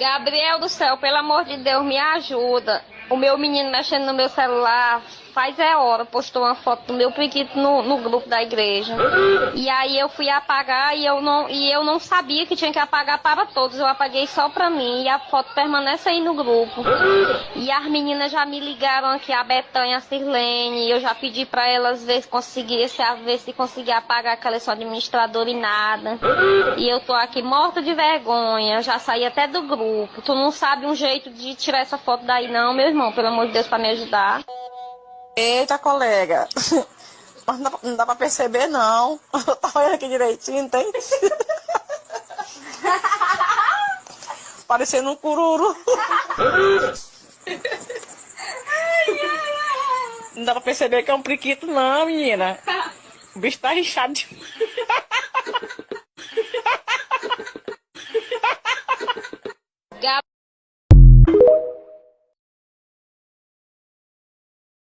Gabriel do céu, pelo amor de Deus, me ajuda. O meu menino mexendo no meu celular, faz hora, postou uma foto do meu periquito no grupo da igreja. E aí eu fui apagar e eu não sabia que tinha que apagar para todos. Eu apaguei só para mim e a foto permanece aí no grupo. E as meninas já me ligaram aqui, a Betânia, a Sirlene, eu já pedi para elas ver se conseguia apagar, que elas são administradoras e nada. E eu tô aqui morta de vergonha, já saí até do grupo. Tu não sabe um jeito de tirar essa foto daí não, meu irmão, pelo amor de Deus, para me ajudar. Eita, colega. Mas não dá pra perceber, não. Eu tava olhando aqui direitinho, tem? Parecendo um cururu. Não dá pra perceber que é um priquito, não, menina. O bicho tá rixado demais.